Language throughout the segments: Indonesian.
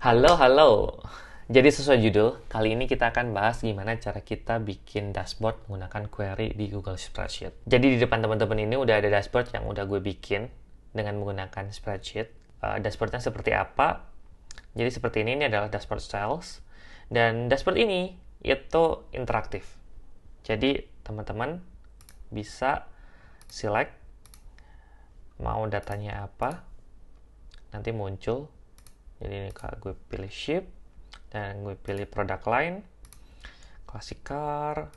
Halo, halo. Jadi sesuai judul, kali ini kita akan bahas gimana cara kita bikin dashboard menggunakan query di Google Spreadsheet. Jadi di depan teman-teman ini udah ada dashboard yang udah gue bikin dengan menggunakan spreadsheet. Dashboardnya seperti apa? Jadi seperti ini adalah dashboard sales. Dan dashboard ini itu interaktif. Jadi teman-teman bisa select mau datanya apa, nanti muncul. Jadi ini kalau gue pilih ship dan gue pilih product line, classic car,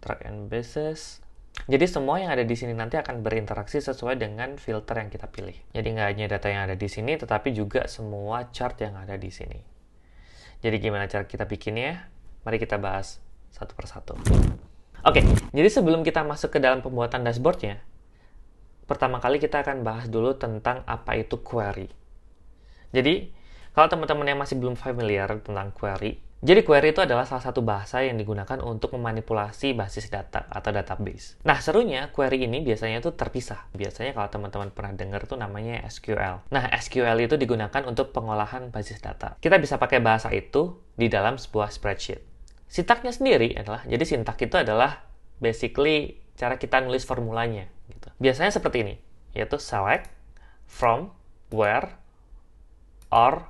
truck and buses. Jadi semua yang ada di sini nanti akan berinteraksi sesuai dengan filter yang kita pilih. Jadi nggak hanya data yang ada di sini, tetapi juga semua chart yang ada di sini. Jadi gimana cara kita bikinnya? Mari kita bahas satu persatu. Oke, jadi sebelum kita masuk ke dalam pembuatan dashboardnya, pertama kali kita akan bahas dulu tentang apa itu query. Jadi, kalau teman-teman yang masih belum familiar tentang query, jadi query itu adalah salah satu bahasa yang digunakan untuk memanipulasi basis data atau database. Nah, serunya query ini biasanya itu terpisah. Biasanya kalau teman-teman pernah dengar tuh namanya SQL. Nah, SQL itu digunakan untuk pengolahan basis data. Kita bisa pakai bahasa itu di dalam sebuah spreadsheet. Sintaknya sendiri adalah, jadi sintak itu adalah basically cara kita nulis formulanya. Gitu. Biasanya seperti ini, yaitu select, from, where, or,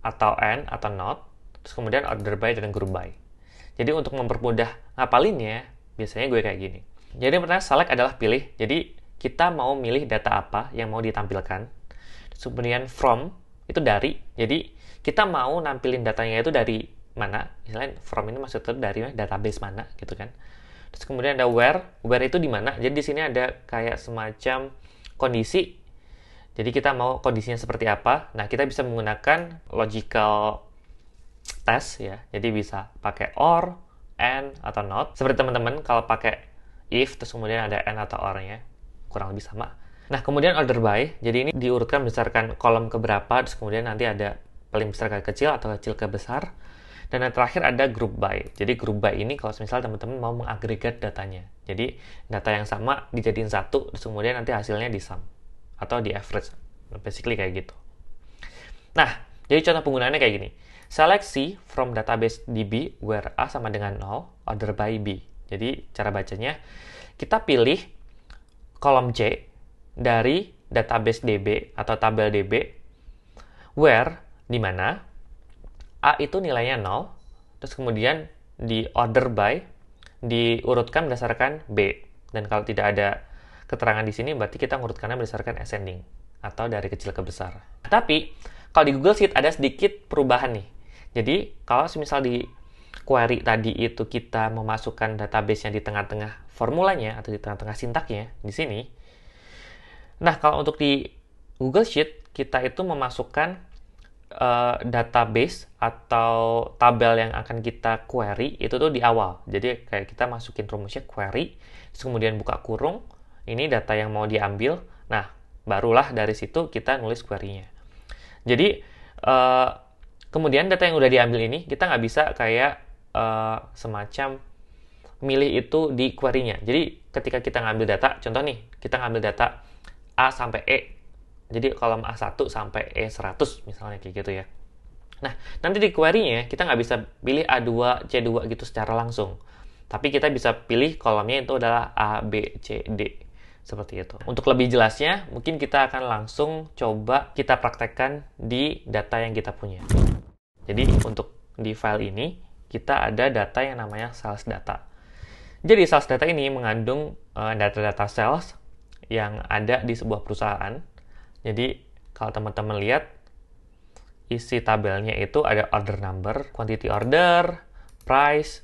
atau and, atau not, terus kemudian order by dan group by. Jadi untuk mempermudah ngapalinnya, biasanya gue kayak gini. Jadi pertama select adalah pilih, jadi kita mau milih data apa yang mau ditampilkan. Terus kemudian from, itu dari, jadi kita mau nampilin datanya itu dari mana, misalnya from ini maksudnya dari database mana, gitu kan. Terus kemudian ada where itu di mana, jadi di sini ada kayak semacam kondisi. Jadi kita mau kondisinya seperti apa. Nah, kita bisa menggunakan logical test ya. Jadi bisa pakai or, and, atau not. Seperti teman-teman kalau pakai if, terus kemudian ada and atau or-nya. Kurang lebih sama. Nah, kemudian order by. Jadi ini diurutkan berdasarkan kolom keberapa, terus kemudian nanti ada paling besar ke kecil atau kecil ke besar. Dan yang terakhir ada group by. Jadi group by ini kalau misalnya teman-teman mau mengagregat datanya. Jadi data yang sama dijadiin satu, terus kemudian nanti hasilnya di sum atau di average, basically kayak gitu. Nah, jadi contoh penggunaannya kayak gini. Select C from database DB where A sama dengan 0, order by B. Jadi cara bacanya, kita pilih kolom C dari database DB atau tabel DB, where, di mana A itu nilainya 0, terus kemudian di order by, diurutkan berdasarkan B. Dan kalau tidak ada keterangan di sini berarti kita ngurutkannya berdasarkan ascending atau dari kecil ke besar. Tapi kalau di Google Sheet ada sedikit perubahan nih. Jadi kalau misal di query tadi itu kita memasukkan database yang di tengah-tengah formulanya atau di tengah-tengah sintaknya di sini. Nah, kalau untuk di Google Sheet kita itu memasukkan database atau tabel yang akan kita query itu tuh di awal. Jadi kayak kita masukin rumusnya query, terus kemudian buka kurung, ini data yang mau diambil. Nah, barulah dari situ kita nulis query-nya. Jadi, kemudian data yang udah diambil ini, kita nggak bisa kayak semacam milih itu di query-nya. Jadi, ketika kita ngambil data, contoh nih, kita ngambil data A sampai E. Jadi, kolom A1 sampai E100 misalnya kayak gitu ya. Nah, nanti di query-nya, kita nggak bisa pilih A2, C2 gitu secara langsung. Tapi kita bisa pilih kolomnya itu adalah A, B, C, D. Seperti itu. Untuk lebih jelasnya, mungkin kita akan langsung coba kita praktekkan di data yang kita punya. Jadi, untuk di file ini, kita ada data yang namanya sales data. Jadi, sales data ini mengandung data-data sales yang ada di sebuah perusahaan. Jadi, kalau teman-teman lihat, isi tabelnya itu ada order number, quantity order, price,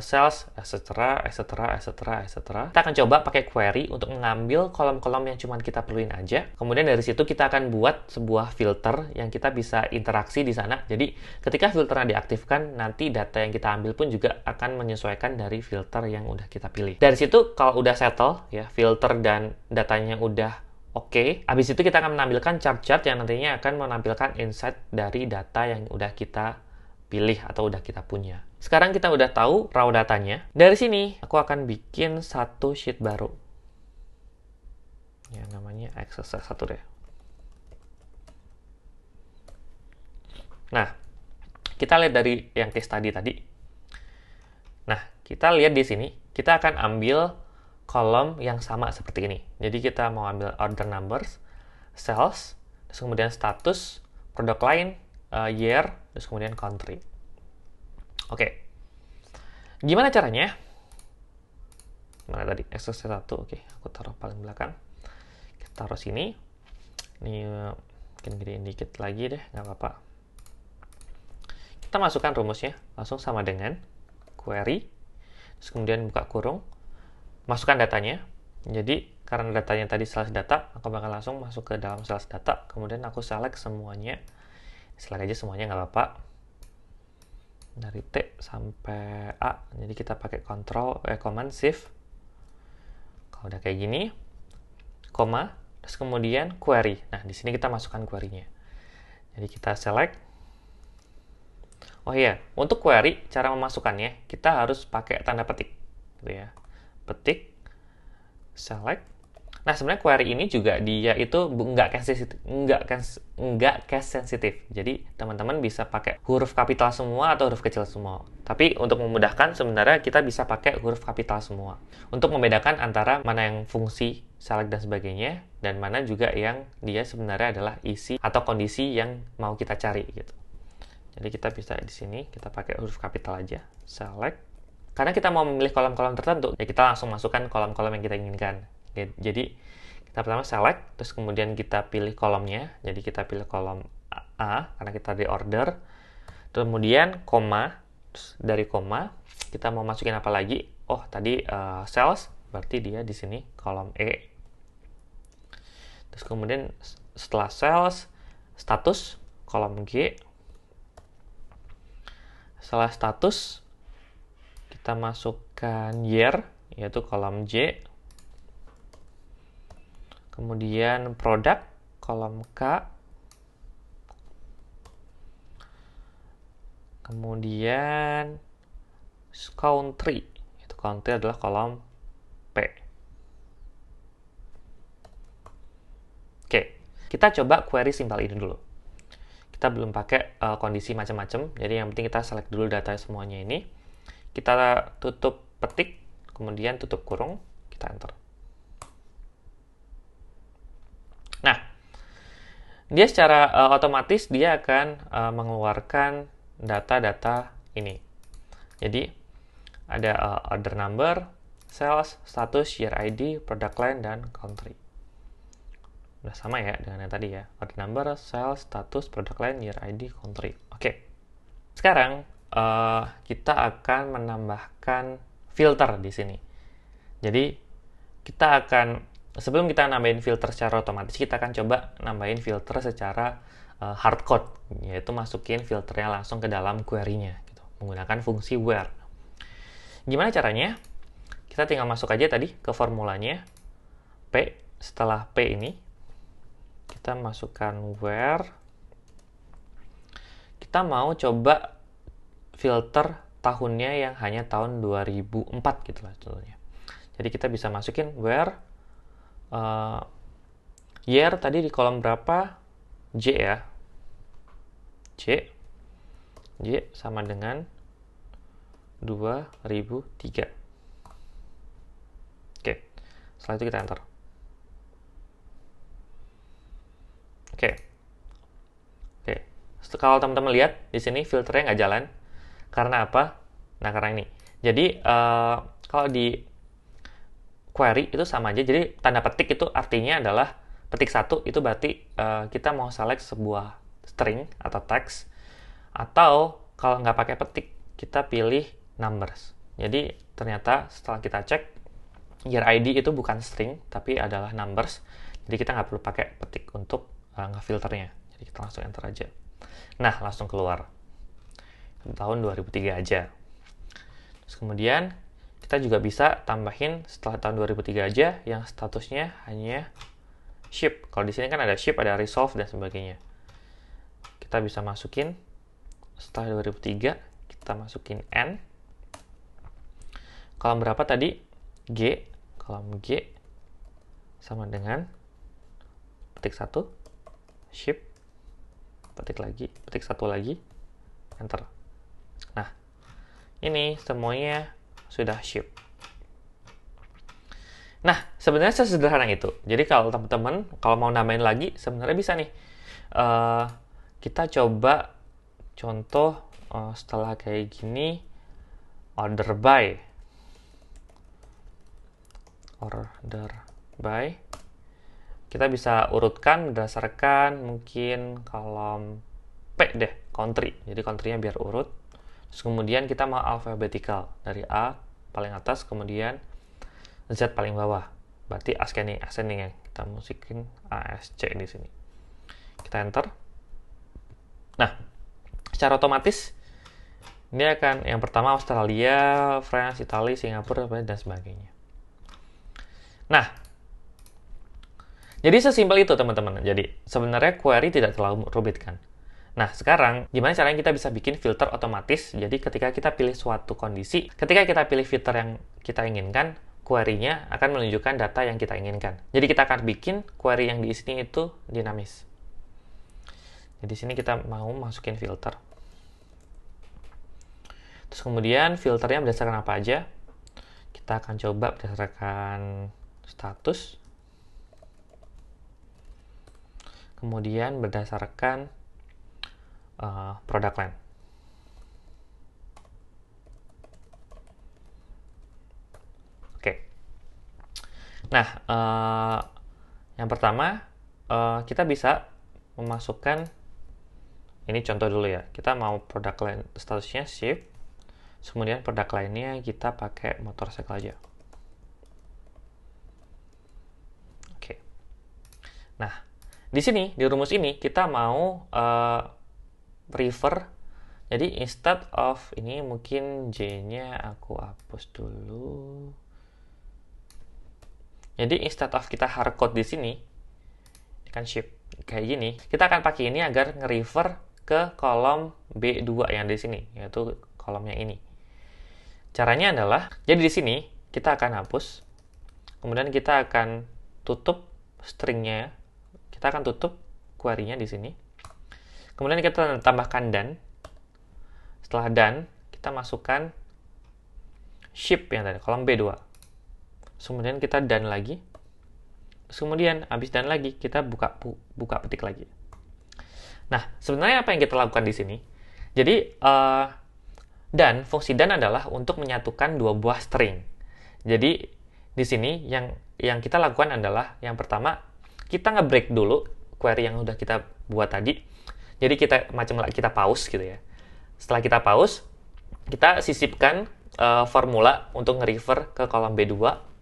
sales, etc. Kita akan coba pakai query untuk mengambil kolom-kolom yang cuma kita perluin aja. Kemudian dari situ kita akan buat sebuah filter yang kita bisa interaksi di sana. Jadi ketika filternya diaktifkan, nanti data yang kita ambil pun juga akan menyesuaikan dari filter yang udah kita pilih. Dari situ kalau udah settle ya, filter dan datanya udah oke. Habis itu kita akan menampilkan chart-chart yang nantinya akan menampilkan insight dari data yang udah kita pilih atau udah kita punya. Sekarang kita udah tahu raw datanya. Dari sini aku akan bikin satu sheet baru. Ya namanya exercise 1 deh. Nah, kita lihat dari yang case study tadi. Nah, kita lihat di sini, kita akan ambil kolom yang sama seperti ini. Jadi kita mau ambil order numbers, sales, terus kemudian status, product line, year, terus kemudian country. Oke. Gimana caranya? Mana tadi? Exercise 1. Oke, aku taruh paling belakang. Kita taruh sini. Ini mungkin gedein dikit lagi deh, nggak apa-apa. Kita masukkan rumusnya, langsung sama dengan query, terus kemudian buka kurung, masukkan datanya. Jadi, karena datanya tadi sales data, aku bakal langsung masuk ke dalam sales data, kemudian aku select semuanya. Select aja semuanya, nggak apa-apa. Dari T sampai A, jadi kita pakai command shift. Kalau udah kayak gini, koma, terus kemudian query. Nah, di sini kita masukkan query-nya. Jadi kita select. Oh iya, untuk query, cara memasukkannya, kita harus pakai tanda petik. Gitu ya. Petik, select. Nah, sebenarnya query ini juga dia itu nggak case sensitif. Jadi, teman-teman bisa pakai huruf kapital semua atau huruf kecil semua. Tapi, untuk memudahkan, sebenarnya kita bisa pakai huruf kapital semua. Untuk membedakan antara mana yang fungsi, select, dan sebagainya, dan mana juga yang dia sebenarnya adalah isi atau kondisi yang mau kita cari. Gitu. Jadi, kita bisa di sini, kita pakai huruf kapital aja. Select. Karena kita mau memilih kolom-kolom tertentu, ya kita langsung masukkan kolom-kolom yang kita inginkan. Jadi kita pertama select, terus kemudian kita pilih kolomnya. Jadi kita pilih kolom A karena kita di order. Kemudian koma, terus dari koma kita mau masukin apa lagi? Oh tadi sales, berarti dia di sini kolom E. Terus kemudian setelah sales, status kolom G. Setelah status kita masukkan year, yaitu kolom J. Kemudian produk, kolom K. Kemudian country. Itu country adalah kolom P. Oke, kita coba query simpel ini dulu. Kita belum pakai kondisi macam-macam, jadi yang penting kita select dulu data semuanya ini. Kita tutup petik, kemudian tutup kurung, kita enter. Nah, dia secara otomatis dia akan mengeluarkan data-data ini. Jadi, ada order number, sales, status, year ID, product line, dan country. Udah sama ya dengan yang tadi ya. Order number, sales, status, product line, year ID, country. Oke. Sekarang, kita akan menambahkan filter di sini. Jadi, kita akan sebelum kita nambahin filter secara otomatis, kita akan coba nambahin filter secara hardcode, yaitu masukin filternya langsung ke dalam query-nya, gitu, menggunakan fungsi where. Gimana caranya? Kita tinggal masuk aja tadi ke formulanya, P, setelah P ini, kita masukkan where, kita mau coba filter tahunnya yang hanya tahun 2004 gitu lah contohnya. Jadi kita bisa masukin where year tadi di kolom berapa? J ya. J sama dengan 2003. Oke. Setelah itu kita enter. Oke. Kalau teman-teman lihat di sini filternya nggak jalan. Karena apa? Nah, karena ini. Jadi kalau di query itu sama aja. Jadi tanda petik itu artinya adalah petik 1 itu berarti kita mau select sebuah string atau text, atau kalau nggak pakai petik kita pilih numbers. Jadi ternyata setelah kita cek year ID itu bukan string tapi adalah numbers. Jadi kita nggak perlu pakai petik untuk ngefilternya. Jadi kita langsung enter aja. Nah, langsung keluar tahun 2003 aja. Terus kemudian kita juga bisa tambahin setelah tahun 2003 aja yang statusnya hanya ship. Kalau di sini kan ada ship, ada resolve dan sebagainya. Kita bisa masukin setelah 2003, kita masukin N. Kolom berapa tadi? G. Kolom G sama dengan petik 1 ship petik lagi, petik satu lagi, enter. Nah, ini semuanya sudah ship. Nah, sebenarnya sesederhana itu. Jadi kalau teman-teman kalau mau namain lagi, sebenarnya bisa nih. Kita coba contoh setelah kayak gini, order by. Kita bisa urutkan berdasarkan mungkin kolom P deh, country. Jadi country-nya biar urut. Terus kemudian kita mau alphabetical dari A paling atas, kemudian Z paling bawah. Berarti ascending ya. Kita masukin ASC di sini. Kita enter. Nah, secara otomatis ini akan yang pertama Australia, France, Italia, Singapura dan sebagainya. Nah, jadi sesimpel itu teman-teman. Jadi sebenarnya query tidak terlalu rumit kan. Nah, sekarang gimana caranya kita bisa bikin filter otomatis? Jadi ketika kita pilih suatu kondisi, ketika kita pilih filter yang kita inginkan, query-nya akan menunjukkan data yang kita inginkan. Jadi kita akan bikin query yang di sini itu dinamis. Jadi di sini kita mau masukin filter. Terus kemudian filternya berdasarkan apa aja? Kita akan coba berdasarkan status. Kemudian berdasarkan product line. Nah, yang pertama, kita bisa memasukkan, ini contoh dulu ya, kita mau product line statusnya ship, kemudian product line-nya kita pakai motorcycle aja. Oke. Nah, di sini, di rumus ini, kita mau refer, jadi instead of, ini mungkin J-nya aku hapus dulu. Jadi instead of kita hardcode di sini, kan ship kayak gini, kita akan pakai ini agar nge-refer ke kolom B2 yang di sini, yaitu kolomnya ini. Caranya adalah, jadi di sini kita akan hapus, kemudian kita akan tutup stringnya, kita akan tutup query-nya di sini. Kemudian kita tambahkan dan. Setelah dan, kita masukkan ship yang tadi, kolom B2. Kemudian kita dan lagi. Kemudian habis dan lagi kita buka petik lagi. Nah, sebenarnya apa yang kita lakukan di sini? Jadi dan fungsi dan adalah untuk menyatukan dua buah string. Jadi di sini yang kita lakukan adalah yang pertama kita nge-break dulu query yang udah kita buat tadi. Jadi kita pause gitu ya. Setelah kita pause, kita sisipkan formula untuk nge-refer ke kolom B2.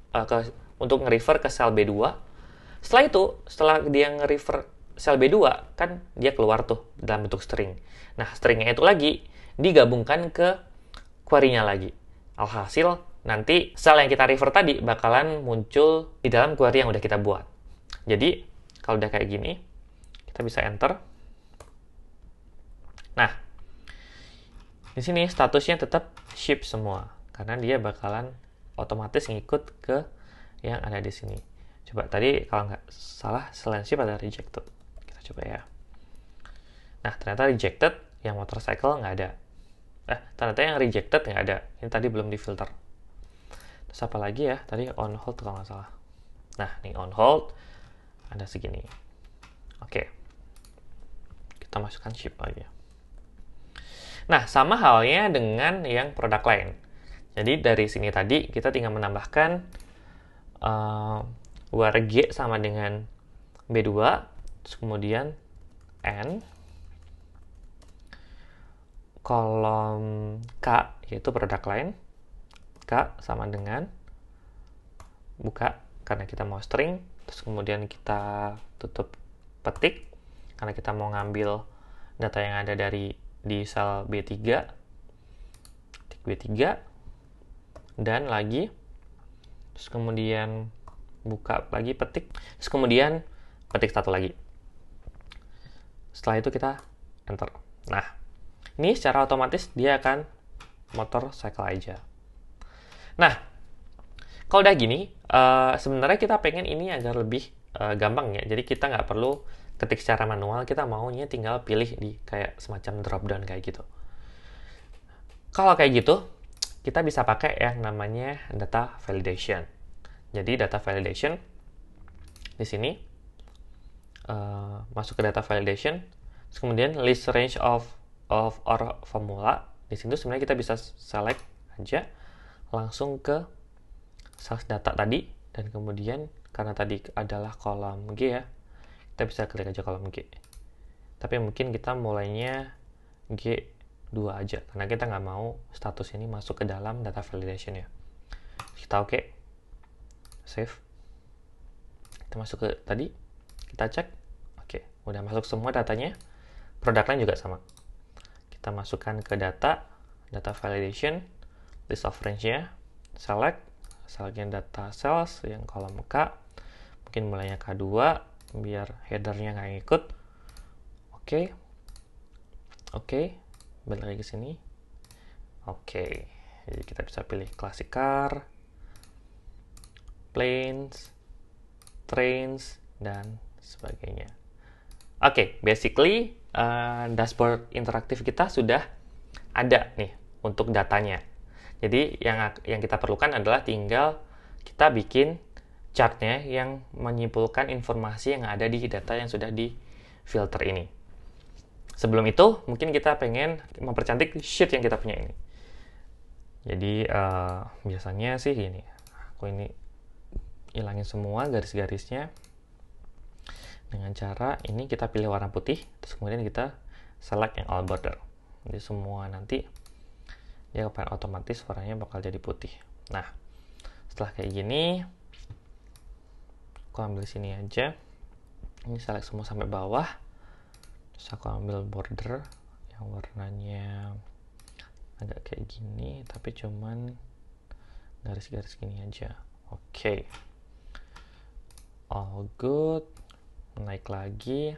Untuk nge-refer ke sel B2. Setelah itu, setelah dia nge-refer sel B2, kan dia keluar tuh dalam bentuk string. Nah, stringnya itu lagi digabungkan ke query-nya lagi. Alhasil, nanti sel yang kita refer tadi bakalan muncul di dalam query yang udah kita buat. Jadi, kalau udah kayak gini, kita bisa enter. Nah, di sini statusnya tetap ship semua, karena dia bakalan otomatis ngikut ke yang ada di sini. Coba tadi kalau nggak salah selain ship ada rejected. Kita coba ya. Nah, ternyata rejected yang motorcycle nggak ada. Ternyata yang rejected nggak ada. Ini tadi belum difilter. Terus apa lagi ya? Tadi on hold kalau nggak salah. Nah, nih on hold ada segini. Oke. Kita masukkan ship aja. Nah, sama halnya dengan yang product line. Jadi dari sini tadi kita tinggal menambahkan where G sama dengan B2, terus kemudian N, kolom K yaitu product line, K sama dengan buka karena kita mau string, terus kemudian kita tutup petik karena kita mau ngambil data yang ada di sel B3, petik B3, dan lagi, terus kemudian buka lagi petik, terus kemudian petik satu lagi. Setelah itu kita enter. Nah, ini secara otomatis dia akan motorcycle aja. Nah, kalau udah gini, sebenarnya kita pengen ini agar lebih gampang ya. Jadi kita nggak perlu ketik secara manual, kita maunya tinggal pilih di kayak semacam drop down kayak gitu. Kalau kayak gitu, kita bisa pakai yang namanya data validation. Jadi data validation di sini masuk ke data validation, terus kemudian list range of or formula. Di situ sebenarnya kita bisa select aja langsung ke sales data tadi, dan kemudian karena tadi adalah kolom G ya, kita bisa klik aja kolom G. Tapi mungkin kita mulainya G2 aja, karena kita nggak mau status ini masuk ke dalam data validation ya. Kita oke, save. Kita masuk ke tadi, kita cek, oke, udah masuk semua datanya. Produk lain juga sama. Kita masukkan ke data validation, list of range-nya, selectnya data sales yang kolom K, mungkin mulainya K2, biar headernya nggak ngikut. Oke, balik lagi ke sini. Oke, jadi kita bisa pilih classic car, planes, trains, dan sebagainya. Oke, basically dashboard interaktif kita sudah ada nih untuk datanya. Jadi yang kita perlukan adalah tinggal kita bikin chartnya yang menyimpulkan informasi yang ada di data yang sudah di filter ini. Sebelum itu, mungkin kita pengen mempercantik sheet yang kita punya ini. Jadi biasanya sih gini, aku ini hilangin semua garis-garisnya dengan cara ini, kita pilih warna putih, terus kemudian kita select yang all border. Jadi semua nanti dia akan otomatis warnanya bakal jadi putih. Nah, setelah kayak gini, aku ambil sini aja, ini select semua sampai bawah, terus aku ambil border yang warnanya agak kayak gini, tapi cuman garis-garis gini aja. Oke. All good. Naik lagi,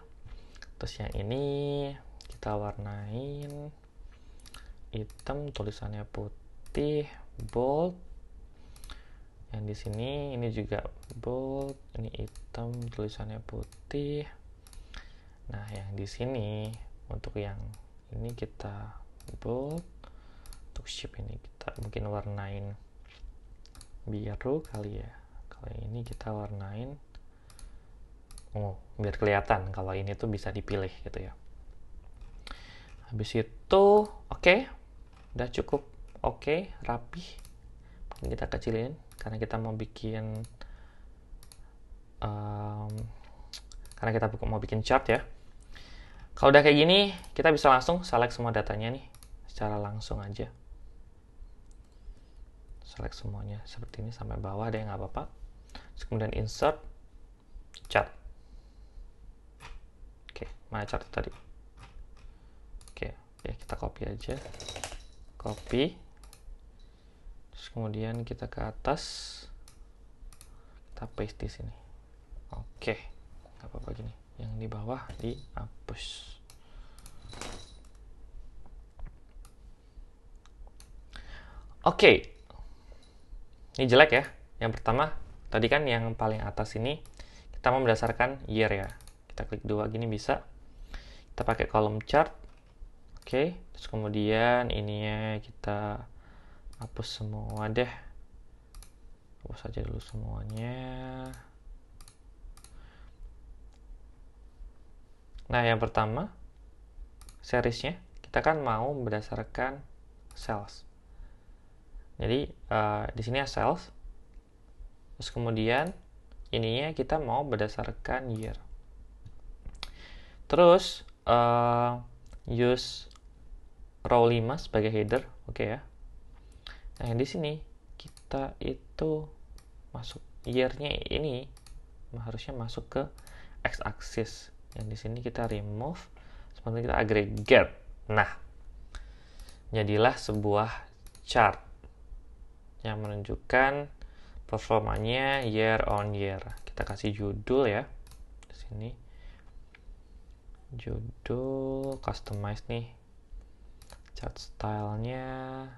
terus yang ini kita warnain hitam, tulisannya putih, bold. Yang di sini ini juga bold, ini hitam, tulisannya putih. Nah, yang di sini untuk yang ini kita bold, untuk shape ini kita mungkin warnain biru kali ya. Kalau ini kita warnain biar kelihatan kalau ini tuh bisa dipilih gitu ya. Habis itu oke, udah cukup oke, rapih. Ini kita kecilin karena kita mau bikin chart ya. Kalau udah kayak gini, kita bisa langsung select semua datanya nih secara langsung aja. Select semuanya seperti ini sampai bawah, ada yang nggak apa-apa. Terus kemudian insert chart. Oke, mana chart tadi? Oke, kita copy aja. Copy. Terus kemudian kita ke atas. Kita paste di sini. Oke, nggak apa-apa gini. Yang di bawah dihapus. Oke. Ini jelek ya. Yang pertama, tadi kan yang paling atas ini kita mau berdasarkan year ya. Kita klik 2 gini bisa. Kita pakai kolom chart. Oke, terus kemudian ininya kita hapus semua deh. Hapus aja dulu semuanya. Nah, yang pertama seriesnya kita kan mau berdasarkan sales. Jadi di sini ya sales. Terus kemudian ininya kita mau berdasarkan year. Terus use row 5 sebagai header, oke ya. Nah, di sini kita itu masuk year-nya ini harusnya masuk ke x-axis. Yang di sini kita remove, sebenarnya kita aggregate. Nah, jadilah sebuah chart yang menunjukkan performanya year on year. Kita kasih judul ya di sini. Judul customize nih, chart stylenya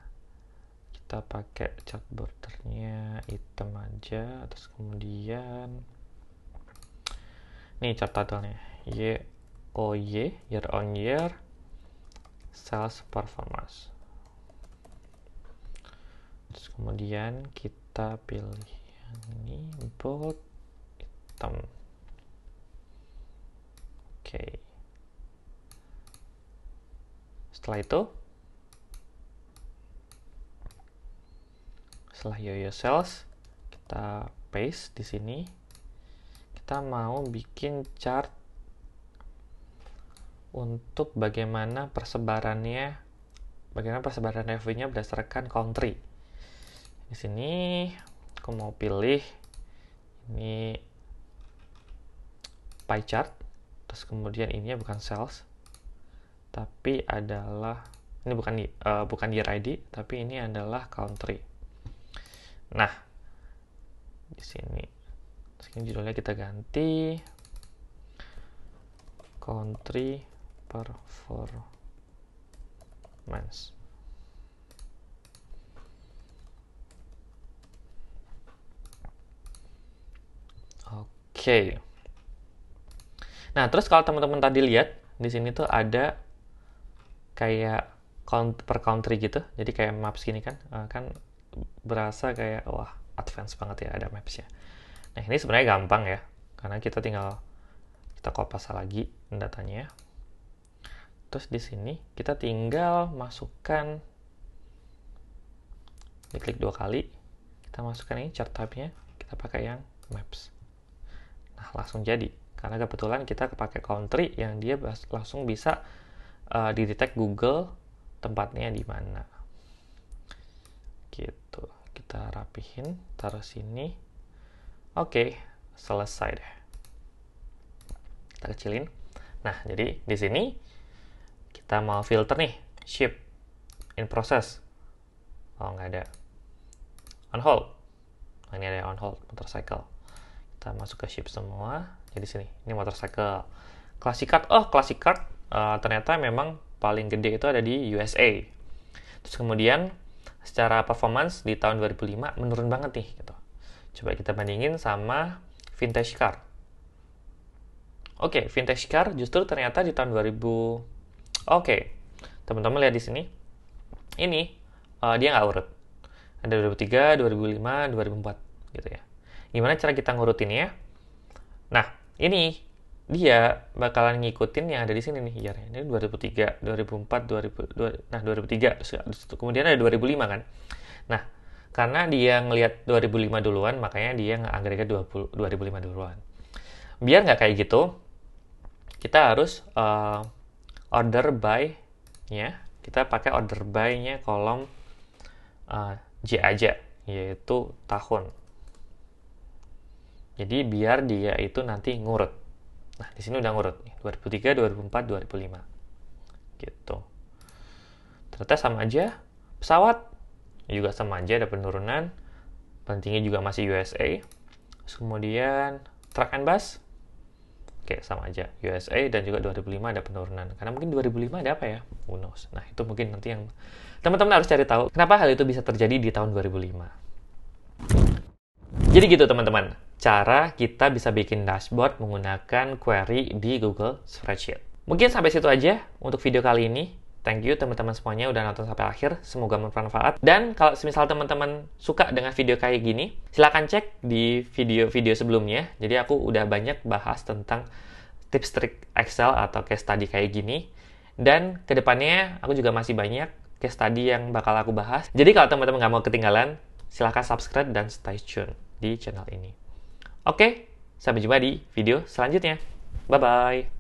kita pakai chart bordernya hitam aja, terus kemudian nih chart title-nya YOY, year on year sales performance. Terus kemudian kita pilih yang ini, bold hitam. Oke. Setelah itu, setelah YOY sales, kita paste di sini. Kita mau bikin chart untuk bagaimana persebaran revenue-nya berdasarkan country. Di sini aku mau pilih ini pie chart, terus kemudian ini bukan sales, tapi adalah ini bukan year ID, tapi ini adalah country. Nah, di sini judulnya kita ganti country performance. Oke. Nah, terus kalau teman-teman tadi lihat di sini tuh ada kayak per country gitu. Jadi kayak maps gini kan, kan berasa kayak wah advance banget ya ada mapsnya. Nah, ini sebenarnya gampang ya, karena kita tinggal copy lagi datanya. Terus di sini kita tinggal masukkan, diklik 2 kali, kita masukkan ini chart type-nya, kita pakai yang maps. Nah, langsung jadi, karena kebetulan kita pakai country yang dia langsung bisa di-detect Google tempatnya di mana. Gitu. Kita rapihin, taruh sini. Oke, selesai deh. Kita kecilin. Nah, jadi di sini kita mau filter nih, ship in process. Oh, nggak ada. On hold. Nah, ini ada on hold motorcycle. Kita masuk ke ship semua. Jadi sini, ini motorcycle. Classic card. Oh, classic card ternyata memang paling gede itu ada di USA. Terus kemudian secara performance di tahun 2005 menurun banget nih gitu. Coba kita bandingin sama vintage car. Oke, vintage car justru ternyata di tahun 2000. Oke, teman-teman lihat di sini. Ini dia nggak urut. Ada 2003, 2005, 2004 gitu ya. Gimana cara kita ngurutinnya? Nah, ini dia bakalan ngikutin yang ada di sini nih ya. Ini 2003, 2004, 2003, terus kemudian ada 2005 kan. Nah, karena dia ngelihat 2005 duluan, makanya dia nge-agregat 2005 duluan. Biar nggak kayak gitu, kita harus order by-nya, kita pakai order by-nya kolom J aja, yaitu tahun. Jadi biar dia itu nanti ngurut. Nah, di sini udah ngurut nih, 2003, 2004, 2005. Gitu. Ternyata sama aja. Pesawat juga sama aja, ada penurunan. Pentingnya juga masih USA. Terus kemudian truck and bus. Oke, sama aja. USA dan juga 2005 ada penurunan. Karena mungkin 2005 ada apa ya? Who knows. Nah, itu mungkin nanti yang teman-teman harus cari tahu kenapa hal itu bisa terjadi di tahun 2005. Jadi gitu teman-teman, cara kita bisa bikin dashboard menggunakan query di Google Spreadsheet. Mungkin sampai situ aja untuk video kali ini. Thank you teman-teman semuanya udah nonton sampai akhir. Semoga bermanfaat. Dan kalau misal teman-teman suka dengan video kayak gini, silahkan cek di video-video sebelumnya. Jadi aku udah banyak bahas tentang tips trik Excel atau case study kayak gini. Dan kedepannya aku juga masih banyak case study yang bakal aku bahas. Jadi kalau teman-teman nggak mau ketinggalan, silahkan subscribe dan stay tune di channel ini. Oke, sampai jumpa di video selanjutnya. Bye-bye.